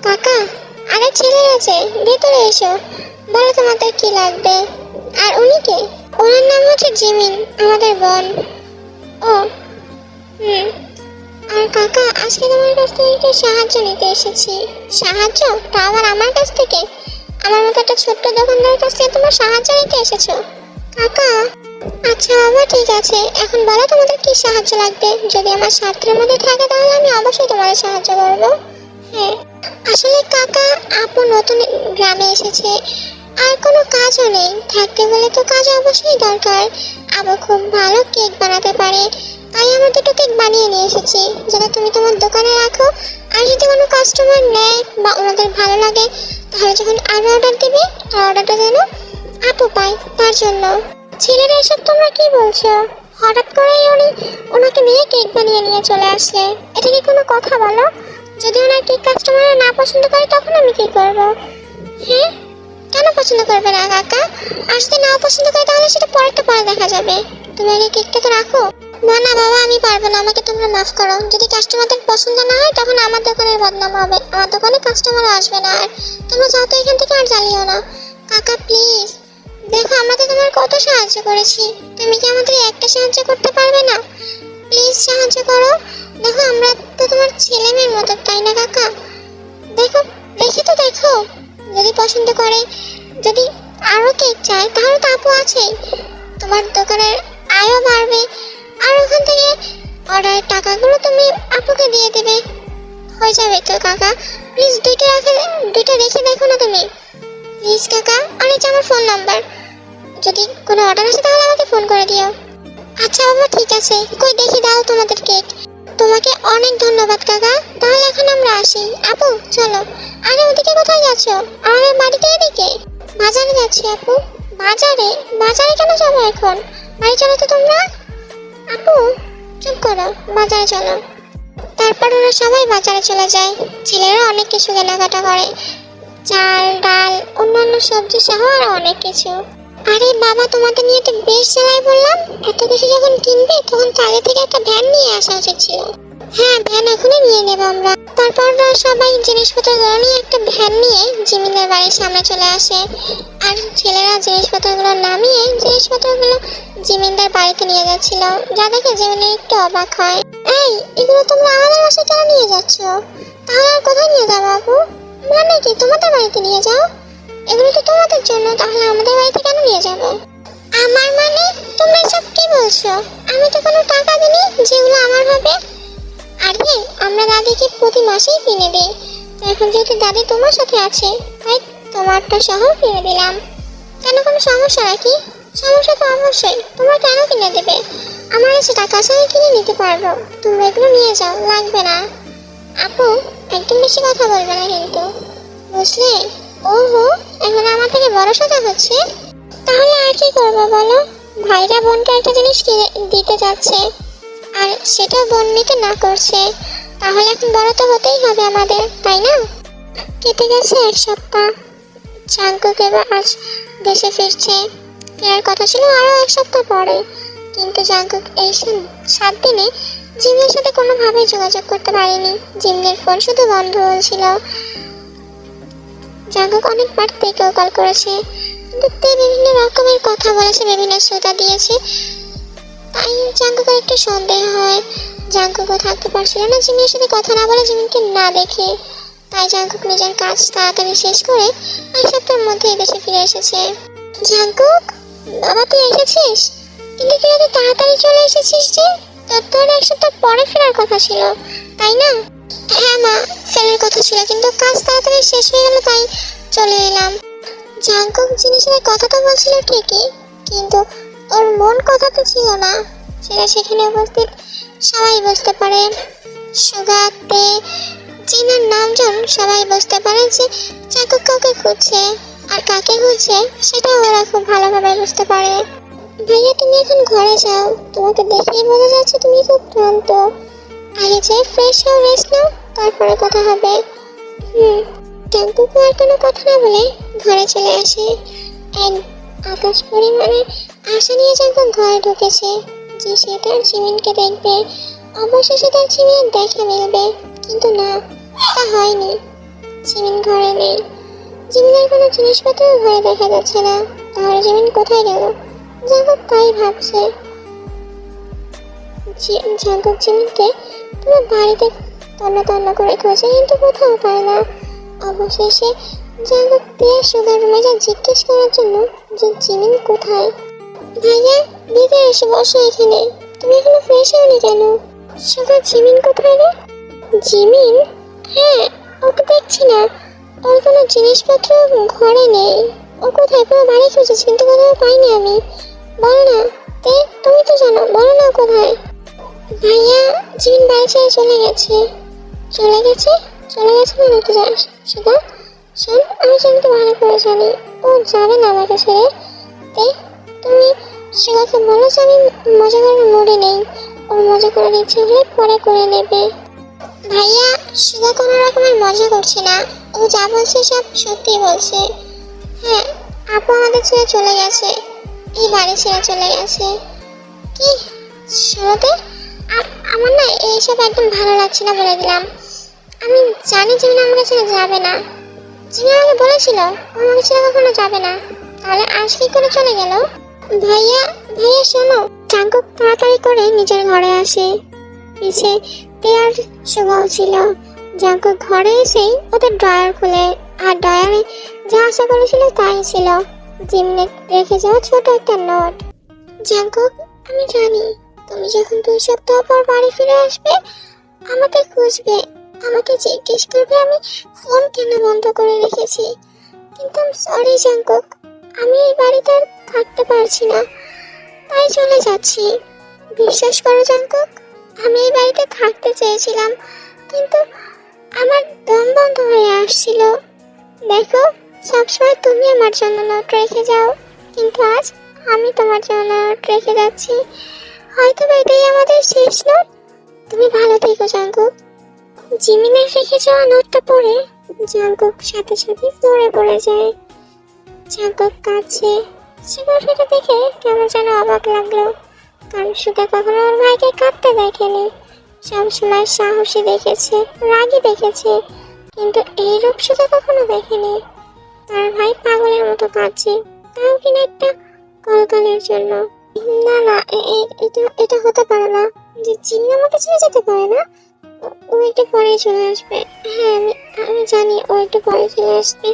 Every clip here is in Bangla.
কাকা, আরে ছেলে আছে, ভেতরে এসো, বলো তোমাদের কি লাগবে। আর উনি কে? ওনার নাম হচ্ছে জিমিন, আমাদের বোন। ও, হুম। আর কাকা, আজকে তোমার কাছ থেকে একটু সাহায্য নিতে এসেছি। সাহায্য? তা আবার আমার কাছ থেকে? আমার মতো একটা ছোট্ট দোকানদারের কাছ থেকে তোমার সাহায্য নিতে এসেছো কাকা? আচ্ছা বাবা, ঠিক আছে, এখন বলো তোমাদের কি সাহায্য লাগবে। যদি আমার সাধ্যের মধ্যে থাকে তাহলে আমি অবশ্যই তোমাদের সাহায্য করবো। হ্যাঁ, আসলে কাকা, আপু নতুন গ্রামে এসেছে, আর কোনো কাজও নেই। থাকতে হলে তো কাজ অবশ্যই দরকার। আপু খুব ভালো কেক বানাতে পারে, তাই আমি দুটো কেক বানিয়ে নিয়ে এসেছি, যেটা তুমি তোমার দোকানে রাখো। আর যদি কোনো কাস্টমার নেয় বা ওনাদের ভালো লাগে, তাহলে যখন আরো অর্ডার দেবে, আর অর্ডারটা যেন আপু পায়, তার জন্য। ছেলেরা, এসব তোমরা কি বলছো? হঠাৎ করেই ওনাকে নিয়ে কেক বানিয়ে নিয়ে চলে আসলে, এটা কি কোনো কথা বলো? যদি ওনার কেক কাস্টমাররা না পছন্দ করে, তখন আমি কি করব? হ্যাঁ, কেন পছন্দ করবে না কাকা? আর যদি নাও পছন্দ করে, তাহলে সেটা পরে দেখা যাবে। তুমি আগে কেকটা তো রাখো। না না বাবা, আমি পারবো না, আমাকে তোমরা মাফ করো। যদি কাস্টমারদের পছন্দ না হয়, তখন আমার দোকানের বদনাম হবে, আমার দোকানে কাস্টমারও আসবে না। আর তোমরা যাও তো এখান থেকে, আর জ্বালিও না। কাকা প্লিজ, দেখো আমরা তো তোমার কত সাহায্য করেছি, তুমি কি আমাদের একটা সাহায্য করতে পারবে না? প্লিজ সাহায্য করো। দেখো আমরা তো তোমার ছেলে মেয়ের মতো, তাই না কাকা? দেখো, দেখো, যদি পছন্দ করে, যদি আরো কেক চায়, তাহলে তো আপু আছেই। তোমার দোকানের আয়ও বাড়বে, আর ওখান থেকে অর্ডারের টাকাগুলো তুমি আপুকে দিয়ে দেবে, হয়ে যাবে তো কাকা। প্লিজ দুইটা রেখে দেখো না তুমি, প্লিজ কাকা। আর এই যে আমার ফোন নাম্বার, যদি কোনো অর্ডার আসে তাহলে আমাকে ফোন করে দিও। আচ্ছা বাবা, ঠিক আছে। কই দেখি, দাও তোমাদের কেক। তোমাকে অনেক ধন্যবাদ কাকা, তাহলে এখন আমরা আসি। আপু চলো। আরে ওদিকে কোথায় যাচ্ছ? আমাদের বাড়িতে এদিকে। বাজারে যাচ্ছি আপু। বাজারে? বাজারে কেন যাবো এখন? বাড়ি চলো তো তোমরা। আপু চুপ করো, বাজারে চলো। তারপর ওরা সবাই বাজারে চলে যায়। ছেলেরা অনেক কিছু কেনাকাটা করে, চাল ডাল, অন্যান্য সবজি সহ আরো অনেক কিছু। আরে বাবা, তোমাদের নিয়ে তো বেশ জ্বালাই বললাম। এত কিছু যখন কিনবে, তখন আগে থেকে একটা ভ্যান নিয়ে আসা উচিত ছিল। হ্যাঁ, ভ্যান এখনই নিয়ে নেবো আমরা। তারপর সবাই জিনিসপত্রগুলো নিয়ে একটা ভ্যান নিয়ে জিমিনের বাড়ির সামনে চলে আসে। আর ছেলেরা জিনিসপত্রগুলো নামিয়ে জিনিসপত্রগুলো জিমিনদার বাড়িতে নিয়ে যাচ্ছিল, যা দেখে জিমিনের একটু অবাক হয়। এই, এগুলো তোমরা আমাদের বাসায় কেন নিয়ে যাচ্ছ? তাহলে আর কোথায় নিয়ে যাবো আপু? মানে কি, তোমাদের বাড়িতে নিয়ে যাও? এগুলো তো তোমাদের জন্য, তাহলে আমাদের বাড়িতে কেন নিয়ে যাব? আমার মানে, তোমরা এসব কি বলছো? আমি তো কোনো টাকা দিইনি যেগুলো আমার হবে। আরে আমরা দাদিকে প্রতি মাসেই কিনে দিই, তো এখন যেহেতু দাদি তোমার সাথে আছে, তাই তোমারটা সহ কিনে দিলাম। কেন, কোনো সমস্যা নাকি? সমস্যা তো অবশ্যই, তোমরা কেন কিনে দেবে? আমার কাছে টাকা আছে, আমি কিনে নিতে পারবো। তোমরা এগুলো নিয়ে যাও, লাগবে না। আপু একদম বেশি কথা বলবে না কিন্তু, বুঝলে? ওহো, এখন আমার থেকে বড় সাজা হচ্ছে। তাহলে আর কি করবো বলো? ভাইরা বোনকে একটা জিনিস কিনে দিতে যাচ্ছে, আর সেটা বোন নিতে না করছে, তাহলে এখন বড় তো হতেই হবে আমাদের, তাই না? কেটে গেছে 1 সপ্তাহ। জাঙ্কুক এবার আজ দেশে ফিরছে। ফেরার কথা ছিল আরো 1 সপ্তাহ পরে, কিন্তু জাঙ্কুক এই 7 দিনে জিমের সাথে কোনোভাবেই যোগাযোগ করতে পারেনি। জিমের ফোন শুধু বন্ধ হয়েছিল। জাঙ্কুক অনেকবার থেকেও কল করেছে, কিন্তু তে বিভিন্ন রকমের কথা বলেছে, বিভিন্ন শ্রোতা দিয়েছে, তাই জাঙ্কুকের একটু সন্দেহ হয়। জাঙ্কুকও থাকতে পারছিল না জিমিনের সাথে কথা না বলে, জিমিনকে না দেখে। তাই জাঙ্কুক নিজের কাজ তাড়াতাড়ি শেষ করে 1 সপ্তাহের মধ্যে দেশে ফিরে এসেছে। জাঙ্কুক, বাবা তুই এসেছিস? কিন্তু তুই এত তাড়াতাড়ি চলে এসেছিস যে? তোর 1 সপ্তাহ পরে ফেরার কথা ছিল, তাই না? হ্যাঁ মা, ফেরার কথা ছিল, কিন্তু কাজ তাড়াতাড়ি শেষ হয়ে গেল, তাই চলে এলাম। জাঙ্কুক জিনিসের কথা তো বলছিল ঠিকই, কিন্তু ওর মন কথাতে ছিল না, সেটা সেখানে উপস্থিত সবাই বুঝতে পারে। সুগাতে জিনার নামজন সবাই বুঝতে পারে যে জাঙ্কুক কাউকে খুঁজছে, আর কাকে খুঁজছে সেটা ওরা খুব ভালোভাবে বুঝতে পারে। ভাইয়া তুমি এখন ঘরে যাও, তোমাকে দেখেই বোঝা যাচ্ছে তুমি খুব ক্লান্ত। আগে যে ফ্রেশ হও, রেস্ট নাও, তারপরে কথা হবে। জাঙ্কুক আর কোনো কথা না বলে ঘরে চলে আসে। এক আকাশ পরিমাণে আশা নিয়ে জাঙ্কুক ঘরে ঢুকেছে যে সে তার জিমিনকে দেখবে, অবশেষে তার জিমিনের দেখা মিলবে। কিন্তু না, তা হয়নি। জিমিন ঘরে নেই। জিমিনের কোনো জিনিসপত্র ঘরে দেখা যাচ্ছে না। তাহলে জিমিন কোথায় গেল? জাঙ্কুক তাই ভাবছে। জাঙ্কুক জিমিনকে পুরো বাড়িতে তন্ন তন্ন করে খোঁজে, কিন্তু কোথাও পায় না। অবশেষে জাঙ্কুক দিয়ে সুগার রুমে যা জিজ্ঞেস করার জন্য যে জিমিন কোথায়। ভাইয়া, ভিতরে এসে বসো এখানে। তুমি এখনো ফ্রেশ হওনি কেন? সুগার, জিমিন কোথায় রে? জিমিন? হ্যাঁ, ওকে দেখছি না। ওর কোনো জিনিসপত্র ঘরে নেই। ও কোথায়? পুরো বাড়ি খুঁজেছি কিন্তু কোথাও পাইনি আমি। বলো না, তুমি তো জানো, বলো না কোথায়। ভাইয়া, জিমিন বাড়ি ছেড়ে চলে গেছে। চলে গেছে? চলে গেছে মানে কি জানিস? সুগা, শোন, আমি জিমিনকে ভালো করে জানি। ও যাবে না আমাকে ছেড়ে। তুমি সুগাকে বলো যে আমি মজা করার মুডে নেই। ওর মজা করার ইচ্ছে হলে পরে করে নেবে। ভাইয়া, সুগা কোনো রকমের মজা করছে না। ও যা বলছে সব সত্যি বলছে। হ্যাঁ, আপু আমাদের ছেড়ে চলে গেছে। এই বাড়ি ছেড়ে চলে গেছে। কি শুরুতে আমার না এইসব একদম ভালো লাগছে না, বলে দিলাম। আমি জানি জিমিন আমাকে ছেড়ে যাবে না। জিমিন আমাকে বলেছিল ও আমাকে ছেড়ে কখনো যাবে না। তাহলে আজ কি করে চলে গেল? ভাইয়া, ভাইয়া শোনো। জাঙ্কুক তাড়াতাড়ি করে নিজের ঘরে আসে। পিছে তেয়ার সুগাও ছিল। জাঙ্কুক ঘরে এসেই ওদের ড্রয়ার খুলে, আর ড্রয়ারে যা আশা করেছিল তাই ছিল, জিমিনে রেখে যাওয়া ছোট একটা নোট। জাঙ্কুক, আমি জানি তুমি যখন 2 সপ্তাহ পর বাড়ি ফিরে আসবে আমাকে খুঁজবে, আমাকে জিজ্ঞেস করবে আমি ফোন কেন বন্ধ করে রেখেছি। কিন্তু সরি জাঙ্কুক, আমি এই বাড়িতে আর থাকতে পারছি না, তাই চলে যাচ্ছি। বিশ্বাস করো জাঙ্কুক, আমি এই বাড়িতে থাকতে চেয়েছিলাম, কিন্তু আমার দম বন্ধ হয়ে আসছিল। দেখো, সবসময় তুমি আমার জন্য নোট রেখে যাও, কিন্তু আজ আমি তোমার জন্য নোট রেখে যাচ্ছি। হয়তো এটাই আমাদের শেষ নোট। তুমি ভালো থেকো জাঙ্কুক। জিমিনের রেখে যাওয়া নোটটা পড়ে জাঙ্কুক সাথে সাথে ফ্লোরে পড়ে যায়। জাঙ্কুক কাঁদছে। সুগা সেটা দেখে কেমন যেন অবাক লাগলো, কারণ সুগা কখনো ওর ভাইকে কাঁদতে দেখেনি। সবসময় সাহসী দেখেছে, রাগী দেখেছে, কিন্তু এই রূপ সুগা কখনো দেখেনি। তার ভাই পাগলের মতো কাঁদছে, তাও কিনা একটা কলকালের জন্য। না না, এটা হতে পারে না যে জিমিন আমাকে ছেড়ে যেতে পারে না। ও একটু পরেই চলে আসবে। হ্যাঁ, আমি জানি ও একটু পরে চলে আসবে।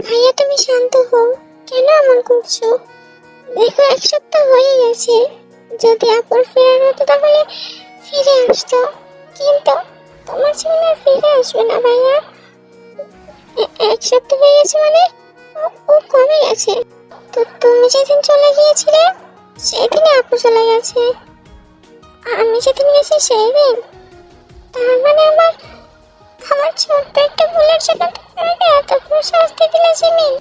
ভাইয়া, তুমি শান্ত হও। কেন এমন করছো? দেখো, 1 সপ্তাহ হয়ে গেছে। যদি আপুর ফেরার হতো তাহলে ফিরে আসতো, কিন্তু তোমার জীবন আর ফিরে আসবে না ভাইয়া। 1 সপ্তাহ হয়ে গেছে মানে ও কমে গেছে। তো তুমি যেদিন চলে গিয়েছিলে সেদিনই আপু চলে গেছে। আমি যেদিন গেছি সেই দিন। তার মানে আমার ছোট্ট একটা ভুলের জন্য তোমাকে এত বড় শাস্তি দিলে জিমিন।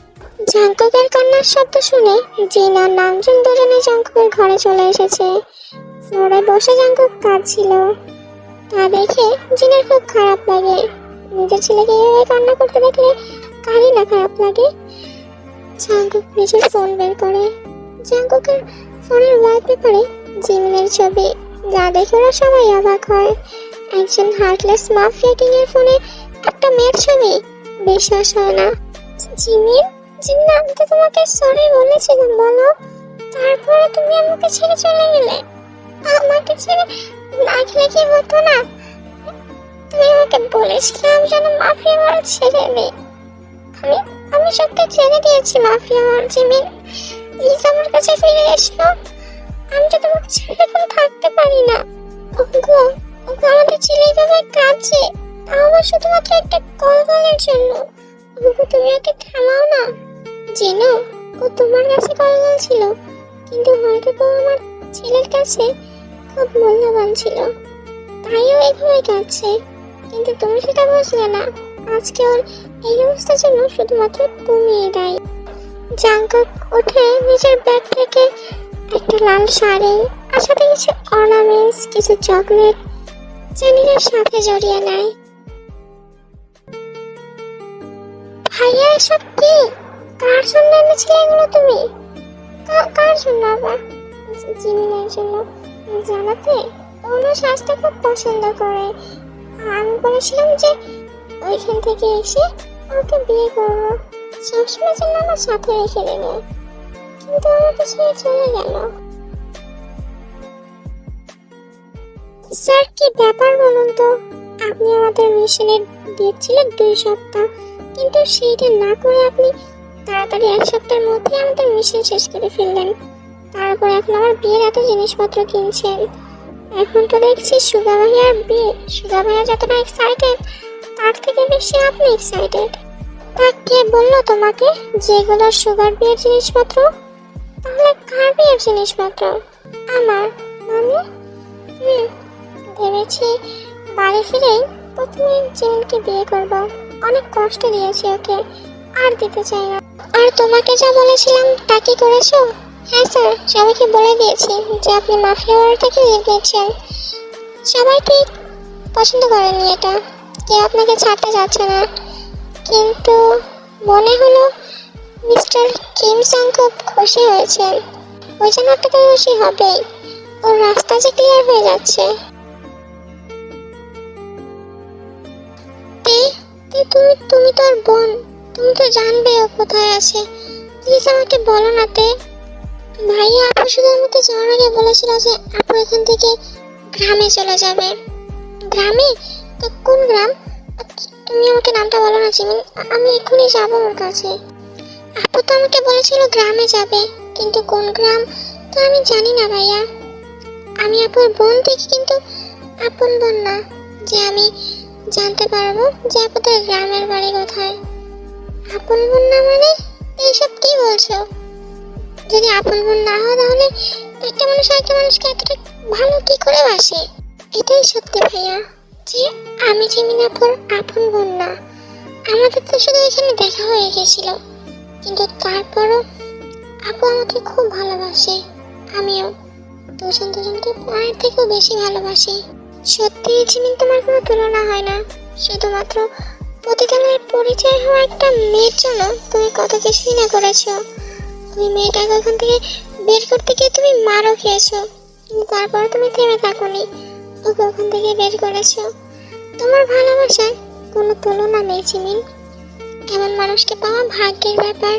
জাঙ্কুকের কান্নার শব্দ শুনে জিন আর নামজুন দুজনে জাঙ্কুকের ঘরে চলে এসেছে। ফ্লোরে বসে জাঙ্কুক কাঁদছিল। তা দেখে জিনের খুব খারাপ লাগে। নিজের ছেলেকে এভাবে কান্না করতে দেখলে কারই না খারাপ লাগে। জাঙ্কুক নিজের ফোন বের করে। জাঙ্কুকের ফোনের ওয়ালপেপারে জিমিনের ছবি, যা দেখে ওরা সবাই অবাক হয়। একজন হার্টলেস মাফিয়া কিং এর ফোনে একটা মেয়ের ছবি, বিশ্বাস হয় না। জিমিন, আমি তো তোমাকে সরি বলেছিলাম, বলো। তারপরে তুমি আমাকে ছেড়ে চলে গেলে। আমাকে ছেড়ে না গেলে কি হতো না? তুমি আমাকে বলেছিলাম যেন মাফিয়া ওয়ার্ল্ড ছেড়ে নেই। আমি সত্যি ছেড়ে দিয়েছি মাফিয়া ওয়ার্ল্ড। জিমিন, প্লিজ আমার কাছে ফিরে এসো। আমি তো তোমাকে ছেড়ে এখন থাকতে পারি না। ওগো, আমাদের ছেলে এইভাবে কাঁদছে, তাও আবার শুধুমাত্র একটা কলকালের জন্য। ওগো, তুমি ওকে থামাও না। জেনো, ও তোমার কাছে কলকাল ছিল, কিন্তু হয়তো ও আমার ছেলের কাছে খুব মূল্যবান ছিল, তাই ও এইভাবে কাঁদছে। কিন্তু তুমি সেটা বুঝলে না। আজকে ওর এই অবস্থার জন্য শুধুমাত্র তুমিই দায়ী। জাঙ্কুক উঠে নিজের ব্যাগ থেকে একটা লাল শাড়ি আর সাথে কিছু অর্নামেন্টস, কিছু চকলেট জিমিনের সাথে জড়িয়ে নেয়। ভাইয়া, এসব কি? কার জন্য এনেছিলে এগুলো তুমি? কার জন্য আবার? জিমিনের জন্য। জানাতে ওনার সাজটা খুব পছন্দ করে। আমি বলেছিলাম যে ওইখান থেকে এসে ওকে বিয়ে করবো, সবসময় জন্য আমার সাথে রেখে দেবো, কিন্তু আমাকে ছেড়ে চলে গেল। স্যার কি ব্যাপার বলুন তো? আপনি আমাদের মিশনের ডেট ছিল 2 সপ্তাহ, কিন্তু সেইটা না করে আপনি তাড়াতাড়ি 1 সপ্তাহের মধ্যে আমাদের মিশন শেষ করে ফেললেন। তারপর এখন আমার বিয়ের এত জিনিসপত্র কিনছেন। এখন তো দেখছি সুগা ভাইয়ার বিয়ে, সুগা ভাইয়া যতটা এক্সাইটেড তার থেকে বেশি আপনি এক্সাইটেড। তা কে বললো তোমাকে যেগুলো সুগার বিয়ের জিনিসপত্র? তাহলে কার বিয়ের জিনিসপত্র? আমার। মানে ভেবেছি বাড়ি ফিরেই প্রথমে জেলকে বিয়ে করব। অনেক কষ্ট দিয়েছি ওকে, আর দিতে চাই না। আর তোমাকে যা বলেছিলাম তা কি করেছো? হ্যাঁ স্যার, সবাইকে বলে দিয়েছি যে আপনি মাফিয়া ওয়ার্ল্ডটাকে জিতেছেন। সবাই ঠিক পছন্দ করেনি এটা, কেউ আপনাকে ছাড়তে যাচ্ছে না। কিন্তু মনে হলো মিস্টার কিম সং খুব খুশি হয়েছেন। ওই জন্য তো খুশি হবেই, ওর রাস্তা যে ক্লিয়ার হয়ে যাচ্ছে। তুমি তোর বোন, তুমি তো জানবে ও কোথায় আছে। প্লিজ আমাকে বলো না তে। ভাইয়া আপু শুধু আমাকে যাওয়ার আগে বলেছিল যে আপু এখান থেকে গ্রামে চলে যাবে। গ্রামে? তো কোন গ্রাম? তুমি আমাকে নামটা বলো না জিমিন, আমি এক্ষুনি যাবো ওর কাছে। আপু তো আমাকে বলেছিল গ্রামে যাবে, কিন্তু কোন গ্রাম তো আমি জানি না ভাইয়া। আমি আপুর বোন থেকে কিন্তু আপন বোন না যে আমি জানতে পারবো যে আপুদের গ্রামের বাড়ি কোথায়। আপন বোন না মানে? এইসব কি বলছো? যদি আপন বোন না হয় তাহলে একটা মানুষ একটা মানুষকে এতটা ভালো কি করে বাসে? এটাই সত্যি ভাইয়া যে আমি জিমিন আপুর আপন বোন না। আমাদের তো শুধু এখানে দেখা হয়ে গেছিল, কিন্তু তারপরও আপু আমাকে খুব ভালোবাসে, আমিও। দুজন দুজনকে প্রাণের থেকেও বেশি ভালোবাসি। সত্যি জিমিন, তোমার কোনো তুলনা হয় না। শুধুমাত্র প্রতিদিনের পরিচয় হওয়া একটা মেয়ের জন্য তুমি কত কিছুই না করেছো। তুমি মেয়েটাকে ওখান থেকে বের করতে গিয়ে তুমি মারও খেয়েছো, কিন্তু তারপর তুমি থেমে থাকোনি, ওকে ওখান থেকে বের করেছো। তোমার ভালোবাসার কোনো তুলনা নেই জিমিন। এমন মানুষকে পাওয়া ভাগ্যের ব্যাপার।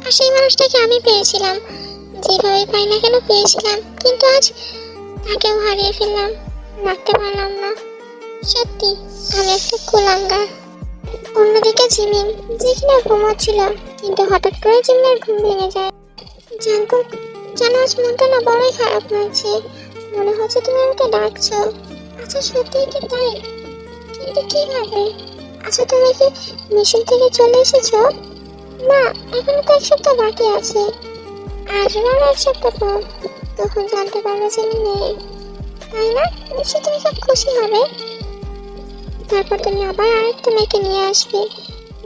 আর সেই মানুষটাকে আমি পেয়েছিলাম, যেভাবে পাই না কেন পেয়েছিলাম, কিন্তু আজ তাকেও হারিয়ে ফেললাম, রাখতে পারলাম না। সত্যি আমি একটা কুলাঙ্গার। অন্যদিকে জিমিন যেখানে ঘুমাচ্ছিল, কিন্তু হঠাৎ করে জিমিনের ঘুম ভেঙে যায়। জানতো জানো আজ মনটা না বড়ই খারাপ লাগছে। মনে হচ্ছে তুমি আমাকে ডাকছো। আচ্ছা সত্যি কি তাই? কিন্তু কিভাবে? আচ্ছা তুমি কি মিশন থেকে চলে এসেছো? না, এখনো তো 1 সপ্তাহ বাকি আছে। আসবে আর 1 সপ্তাহ পর, তখন জানতে পারবে যে আমি নেই, তাই না? নিশ্চয় তুমি খুব খুশি হবে। তারপর তুমি আবার আরেকটা মেয়েকে নিয়ে আসবে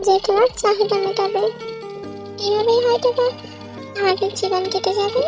যে তোমার চাহিদা মেটাবে। এভাবেই হয়তো বা আমাদের জীবন কেটে যাবে।